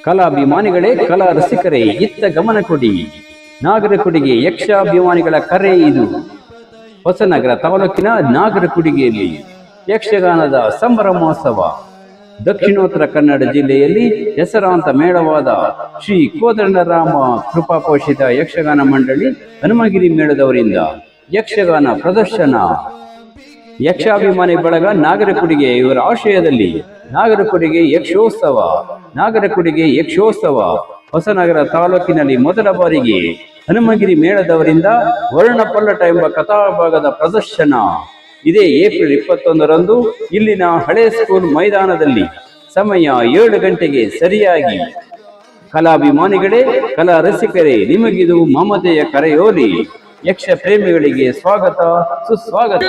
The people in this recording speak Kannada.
ಕಲಾಭಿಮಾನಿಗಳೇ, ಕಲಾ ರಸಿಕರೇ, ಇತ್ತ ಗಮನ ಕೊಡಿ. ನಾಗರಕೊಡಿಗೆ ಯಕ್ಷಾಭಿಮಾನಿಗಳ ಕರೆ ಇದು. ಹೊಸನಗರ ತಾಲೂಕಿನ ನಾಗರಕೊಡಿಗೆಯಲ್ಲಿ ಯಕ್ಷಗಾನದ ಸಂಭ್ರಮೋತ್ಸವ. ದಕ್ಷಿಣೋತ್ತರ ಕನ್ನಡ ಜಿಲ್ಲೆಯಲ್ಲಿ ಹೆಸರಾಂತ ಮೇಳವಾದ ಶ್ರೀ ಕೋದಂಡರಾಮ ಕೃಪಾಪೋಷಿತ ಯಕ್ಷಗಾನ ಮಂಡಳಿ ಹನುಮಗಿರಿ ಮೇಳದವರಿಂದ ಯಕ್ಷಗಾನ ಪ್ರದರ್ಶನ. ಯಕ್ಷಾಭಿಮಾನಿ ಬಳಗ ನಾಗರಕೊಡಿಗೆ ಇವರ ಆಶ್ರಯದಲ್ಲಿ ನಾಗರಕೊಡಿಗೆ ಯಕ್ಷೋತ್ಸವ. ನಾಗರಕೊಡಿಗೆ ಯಕ್ಷೋತ್ಸವ ಹೊಸನಗರ ತಾಲೂಕಿನಲ್ಲಿ ಮೊದಲ ಬಾರಿಗೆ ಹನುಮಗಿರಿ ಮೇಳದವರಿಂದ ವರ್ಣಪಲ್ಲಟ ಎಂಬ ಕಥಾಭಾಗದ ಪ್ರದರ್ಶನ. ಇದೇ ಏಪ್ರಿಲ್ 21ರಂದು ಇಲ್ಲಿನ ಹಳೆ ಸ್ಕೂಲ್ ಮೈದಾನದಲ್ಲಿ. ಸಮಯ 7 ಗಂಟೆಗೆ ಸರಿಯಾಗಿ. ಕಲಾಭಿಮಾನಿಗಳೇ, ಕಲಾ ರಸಿಕರೇ, ನಿಮಗಿದು ಮಮತೆಯ ಕರೆಯೋಲಿ. ಯಕ್ಷ ಪ್ರೇಮಿಗಳಿಗೆ ಸ್ವಾಗತ, ಸುಸ್ವಾಗತ.